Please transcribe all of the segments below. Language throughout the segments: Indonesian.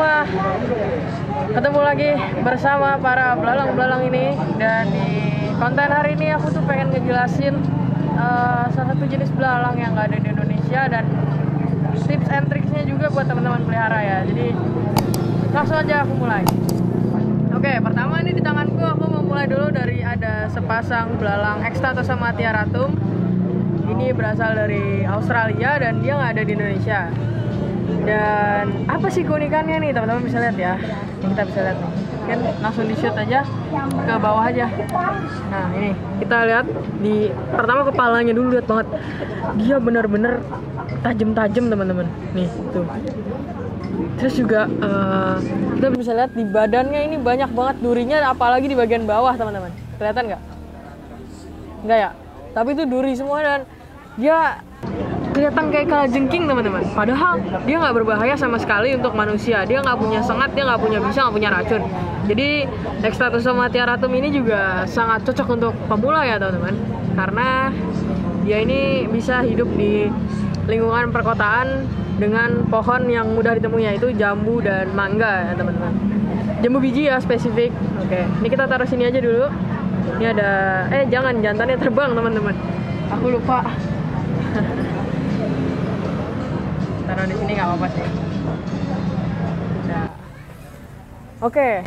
semua, ketemu lagi bersama para belalang-belalang ini. Dan di konten hari ini aku tuh pengen ngejelasin salah satu jenis belalang yang nggak ada di Indonesia dan tips and tricksnya juga buat teman-teman pelihara ya. Jadi langsung aja aku mulai. Oke, pertama ini di tanganku aku mau mulai dulu dari ada sepasang belalang Ekstatosoma tiaratum. Ini berasal dari Australia dan dia nggak ada di Indonesia. Dan apa sih keunikannya nih, teman-teman bisa lihat ya. Ini kita bisa lihat nih. Kan langsung di shoot aja ke bawah aja. Nah, ini kita lihat di pertama kepalanya dulu, lihat banget. Dia bener-bener tajam-tajam, teman-teman. Nih, tuh. Terus juga kita bisa lihat di badannya ini banyak banget durinya, apalagi di bagian bawah, teman-teman. Kelihatan nggak? Nggak ya? Tapi itu duri semua dan dia kelihatan kayak kalajengking, teman-teman. Padahal dia nggak berbahaya sama sekali untuk manusia. Dia nggak punya sengat, dia nggak punya bisa, nggak punya racun. Jadi Ekstatosoma tiaratum ini juga sangat cocok untuk pemula ya, teman-teman. Karena dia ini bisa hidup di lingkungan perkotaan dengan pohon yang mudah ditemui, yaitu jambu dan mangga ya, teman-teman. Jambu biji ya spesifik. Oke, ini kita taruh sini aja dulu. Ini ada jantannya terbang, teman-teman. Aku lupa. Taruh di sini nggak apa-apa sih. Nah. Oke.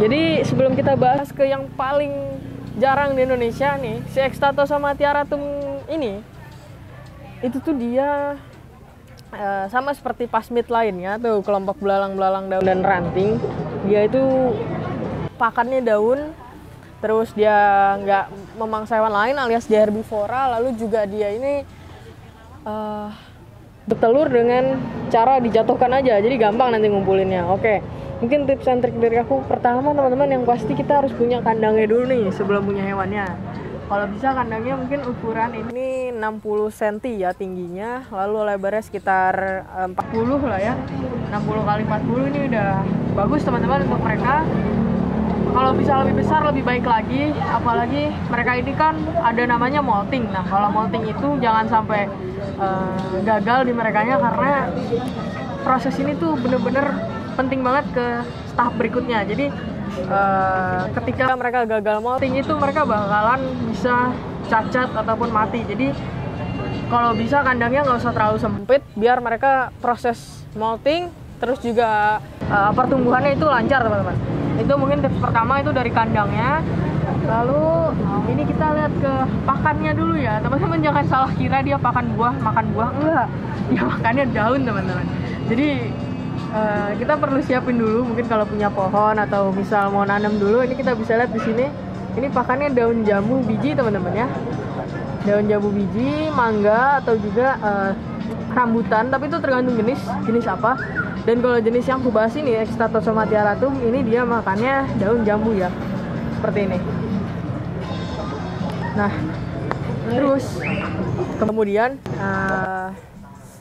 Jadi sebelum kita bahas ke yang paling jarang di Indonesia nih, si Ekstatosoma tiaratum ini, itu tuh dia sama seperti pasmit lainnya tuh, kelompok belalang-belalang daun dan ranting. Dia itu pakannya daun, terus dia nggak memangsa hewan lain alias dia herbivora. Lalu juga dia ini bertelur dengan cara dijatuhkan aja, jadi gampang nanti ngumpulinnya. Oke, mungkin tips and trik dari aku pertama, teman-teman, yang pasti kita harus punya kandangnya dulu nih sebelum punya hewannya. Kalau bisa kandangnya mungkin ukuran ini 60 cm ya tingginya, lalu lebarnya sekitar 40 lah ya. 60 kali 40 ini udah bagus, teman-teman, untuk mereka. Kalau bisa lebih besar lebih baik lagi, apalagi mereka ini kan ada namanya molting. Nah, kalau molting itu jangan sampai gagal di merekanya, karena proses ini tuh bener-bener penting banget ke tahap berikutnya. Jadi ketika mereka gagal molting itu mereka bakalan bisa cacat ataupun mati. Jadi kalau bisa kandangnya nggak usah terlalu sempit biar mereka proses molting terus juga pertumbuhannya itu lancar, teman-teman. Itu mungkin tips pertama, itu dari kandangnya. Lalu ini kita lihat ke pakannya dulu ya, teman-teman. Jangan salah kira dia makan buah, enggak. Dia makannya daun, teman-teman. Jadi kita perlu siapin dulu, mungkin kalau punya pohon atau misal mau nanam dulu. Ini kita bisa lihat di sini. Ini pakannya daun jambu biji, teman-teman ya. Daun jambu biji, mangga atau juga rambutan, tapi itu tergantung jenis apa. Dan kalau jenis yang aku bahas ini Ekstatosoma tiaratum, ini dia makannya daun jambu ya, seperti ini. Nah, terus kemudian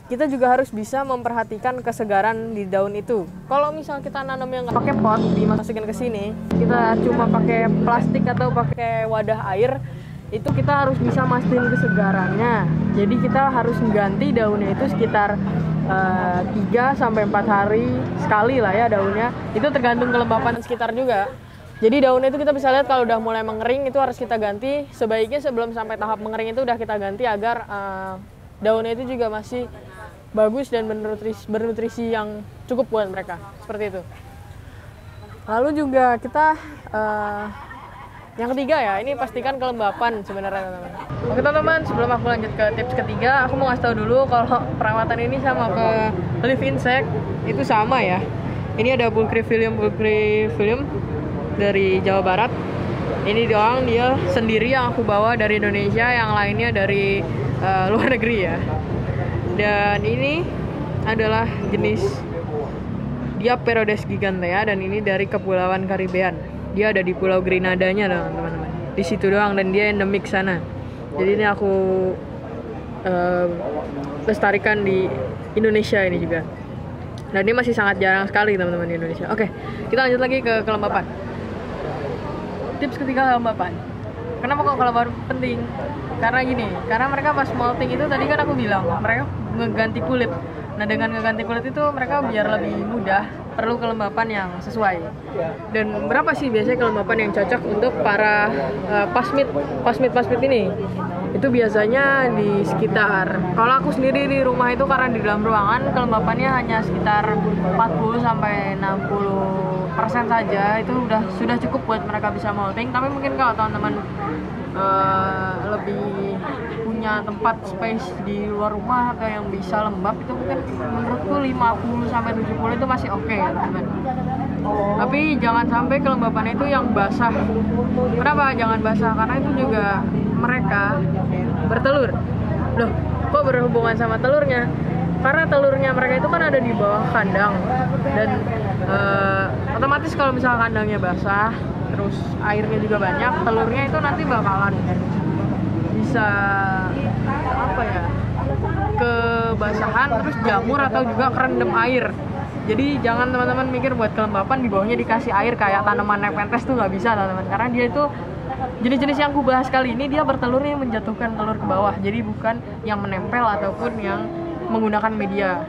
kita juga harus bisa memperhatikan kesegaran di daun itu. Kalau misal kita nanam yang nggak pakai pot, dimasukin ke sini, kita cuma pakai plastik atau pakai wadah air, itu kita harus bisa mastiin kesegarannya. Jadi kita harus mengganti daunnya itu sekitar 3-4 hari sekali lah ya daunnya. Itu tergantung kelembapan sekitar juga. Jadi daunnya itu kita bisa lihat kalau udah mulai mengering itu harus kita ganti. Sebaiknya sebelum sampai tahap mengering itu udah kita ganti agar daunnya itu juga masih bagus dan bernutrisi yang cukup buat mereka. Seperti itu. Lalu juga kita yang ketiga ya, ini pastikan kelembapan sebenarnya, teman-teman. Oke, teman-teman, sebelum aku lanjut ke tips ketiga, aku mau kasih tahu dulu kalau perawatan ini sama ke live insect itu sama ya. Ini ada Bullcryphilium dari Jawa Barat. Ini doang dia sendiri yang aku bawa dari Indonesia, yang lainnya dari luar negeri ya. Dan ini adalah jenis Diapterodes gigantea dan ini dari Kepulauan Karibean. Dia ada di Pulau Grenadanya, teman-teman. Di situ doang dan dia endemik sana. Jadi ini aku lestarikan di Indonesia ini juga. Dan ini masih sangat jarang sekali, teman-teman, di Indonesia. Oke, kita lanjut lagi ke kelembapan. Tips ketiga, kelembapan. Kenapa kok kelembapan penting? Karena gini, karena mereka pas molting itu tadi kan aku bilang mereka ngeganti kulit. Nah, dengan ngeganti kulit itu mereka biar lebih mudah perlu kelembapan yang sesuai. Dan berapa sih biasanya kelembapan yang cocok untuk para pasmit ini? Itu biasanya di sekitar, kalau aku sendiri di rumah itu karena di dalam ruangan kelembapannya hanya sekitar 40 sampai 60% saja. Itu sudah cukup buat mereka bisa molting. Tapi mungkin kalau teman-teman lebih punya tempat space di luar rumah atau yang bisa lembab, itu mungkin menurutku 50 sampai 70 itu masih oke ya teman-teman. Tapi jangan sampai kelembapannya itu yang basah. Kenapa jangan basah? Karena itu juga mereka bertelur. Loh, kok berhubungan sama telurnya? Karena telurnya mereka itu kan ada di bawah kandang. Dan otomatis kalau misalnya kandangnya basah, terus airnya juga banyak, telurnya itu nanti bakalan bisa kebasahan, terus jamur atau juga kerendam air. Jadi jangan teman-teman mikir buat kelembapan di bawahnya dikasih air kayak tanaman Nepenthes tuh nggak bisa teman-teman, karena dia itu jenis-jenis yang aku bahas kali ini dia bertelurnya menjatuhkan telur ke bawah, jadi bukan yang menempel ataupun yang menggunakan media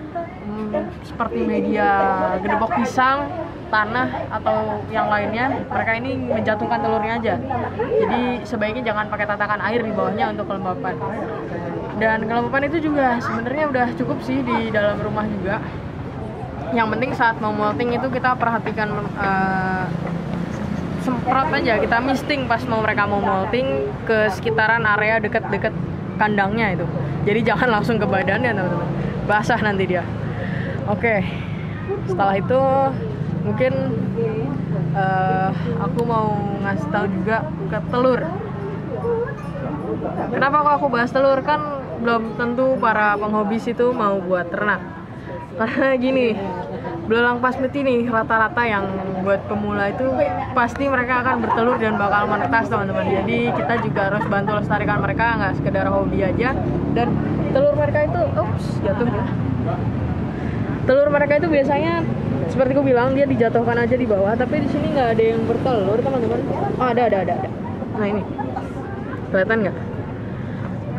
seperti media gedebok pisang, tanah atau yang lainnya. Mereka ini menjatuhkan telurnya aja. Jadi sebaiknya jangan pakai tatakan air di bawahnya untuk kelembapan. Dan kelembapan itu juga sebenarnya udah cukup sih di dalam rumah juga. Yang penting saat mau molting itu kita perhatikan semprot aja, kita misting pas mereka mau molting ke sekitaran area dekat-dekat kandangnya itu. Jadi jangan langsung ke badannya teman-teman, basah nanti dia. Oke, setelah itu mungkin aku mau ngasih tahu juga ke telur. Kenapa kok aku bahas telur? Kan belum tentu para penghobis itu mau buat ternak. Karena gini, belalang pasmit ini rata-rata yang buat pemula itu pasti mereka akan bertelur dan bakal menetas teman-teman. Jadi kita juga harus bantu lestarikan mereka, nggak sekedar hobi aja. Dan telur mereka itu, jatuh ya. Telur mereka itu biasanya seperti aku bilang dia dijatuhkan aja di bawah, tapi di sini nggak ada yang bertelur teman-teman. Oh, ada. Nah ini, kelihatan nggak?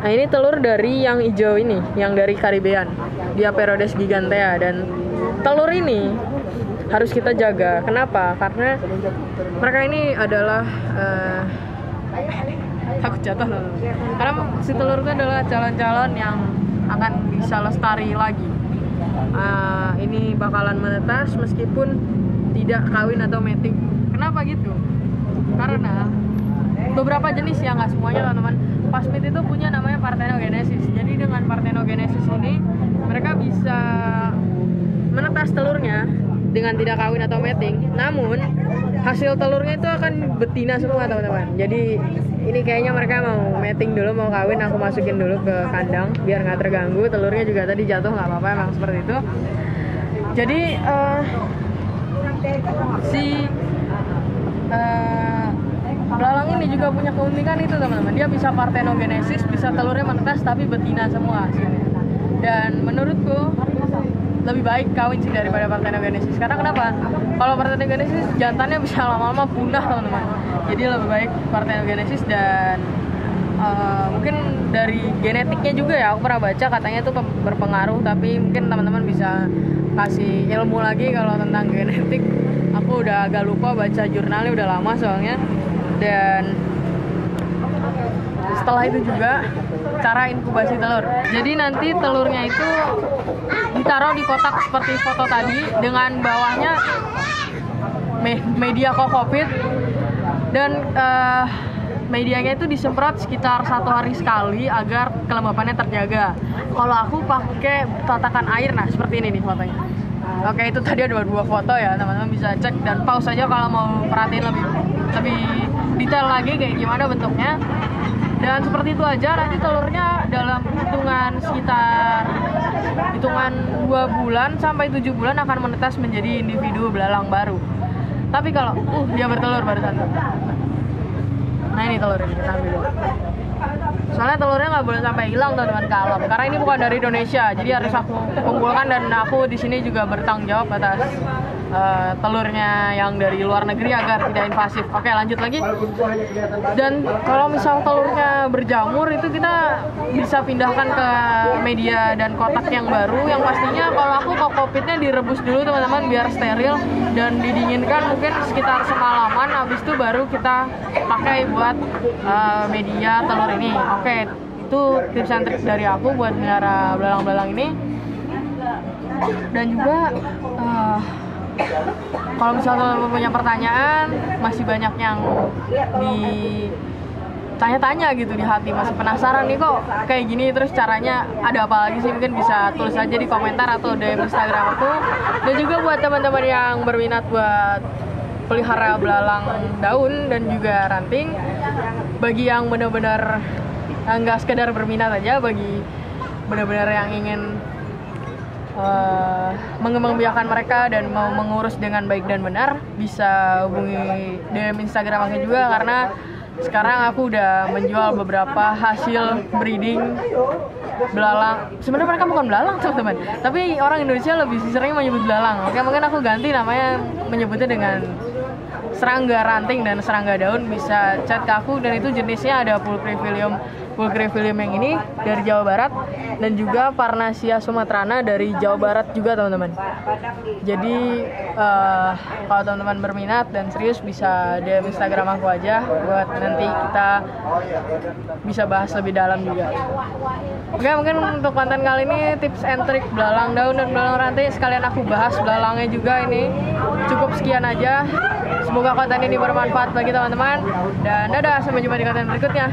Nah ini telur dari yang hijau ini, yang dari Caribbean, Diaperodes gigantea. Dan telur ini harus kita jaga. Kenapa? Karena mereka ini adalah takut jatuh loh. Karena si telur itu adalah calon-calon yang akan bisa lestari lagi. Ini bakalan menetas meskipun tidak kawin atau mating. Kenapa gitu? Karena beberapa jenis ya, nggak semuanya teman-teman. Pasmit itu punya namanya parthenogenesis. Jadi dengan parthenogenesis ini mereka bisa menetas telurnya dengan tidak kawin atau mating. Namun hasil telurnya itu akan betina semua teman-teman. Jadi ini kayaknya mereka mau mating dulu, mau kawin, aku masukin dulu ke kandang biar nggak terganggu. Telurnya juga tadi jatuh nggak apa-apa, emang seperti itu. Jadi belalang ini juga punya keunikan itu teman-teman. Dia bisa parthenogenesis, bisa telurnya menetas tapi betina semua hasilnya. Dan menurutku lebih baik kawin sih daripada parthenogenesis. Karena kenapa? Kalau parthenogenesis jantannya bisa lama-lama punah teman-teman. Jadi lebih baik parthenogenesis. Dan mungkin dari genetiknya juga ya, aku pernah baca katanya itu berpengaruh. Tapi mungkin teman-teman bisa kasih ilmu lagi kalau tentang genetik. Aku udah agak lupa, baca jurnalnya udah lama soalnya. Dan setelah itu juga cara inkubasi telur. Jadi nanti telurnya itu ditaruh di kotak seperti foto tadi, dengan bawahnya media kokopit, dan medianya itu disemprot sekitar 1 hari sekali agar kelembapannya terjaga. Kalau aku pakai tatakan air, nah seperti ini nih fotonya. Oke, itu tadi ada 2 foto ya, teman-teman bisa cek dan pause aja kalau mau perhatiin lebih detail lagi kayak gimana bentuknya. Dan seperti itu aja, nanti telurnya dalam hitungan 2 bulan sampai 7 bulan akan menetas menjadi individu belalang baru. Tapi kalau dia bertelur baru satu. Nah ini telur ini, kita ambil dulu. Soalnya telurnya nggak boleh sampai hilang teman-teman ke alam, karena ini bukan dari Indonesia, jadi harus aku kumpulkan dan aku di sini juga bertanggung jawab atas telurnya yang dari luar negeri agar tidak invasif. Oke, lanjut lagi. Dan kalau misal telurnya berjamur itu kita bisa pindahkan ke media dan kotak yang baru, yang pastinya kalau aku kokopitnya direbus dulu teman-teman biar steril dan didinginkan mungkin sekitar semalaman, habis itu baru kita pakai buat media telur ini. Oke, itu tips and trik dari aku buat melihara belalang-belalang ini. Dan juga kalau misalnya teman-teman punya pertanyaan, masih banyak yang ditanya-tanya gitu di hati, masih penasaran nih kok kayak gini, terus caranya ada apa lagi sih, mungkin bisa tulis aja di komentar atau DM Instagram aku. Dan juga buat teman-teman yang berminat buat pelihara belalang daun dan juga ranting, bagi yang benar-benar nggak sekedar berminat aja, bagi benar-benar yang ingin mengembangbiakan mereka dan mau mengurus dengan baik dan benar, bisa hubungi DM Instagram aku juga, karena sekarang aku udah menjual beberapa hasil breeding belalang. Sebenarnya mereka bukan belalang teman-teman, tapi orang Indonesia lebih sering menyebut belalang. Oke, mungkin aku ganti namanya, menyebutnya dengan serangga ranting dan serangga daun. Bisa chat ke aku, dan itu jenisnya ada Pulchrifilium yang ini dari Jawa Barat, dan juga Parnassia sumatrana dari Jawa Barat juga teman-teman. Jadi kalau teman-teman berminat dan serius bisa DM Instagram aku aja buat nanti kita bisa bahas lebih dalam juga. Oke, mungkin untuk konten kali ini tips and trik belalang daun dan belalang ranting sekalian aku bahas belalangnya juga ini. Cukup sekian aja. Semoga konten ini bermanfaat bagi teman-teman, dan dadah, sampai jumpa di konten berikutnya.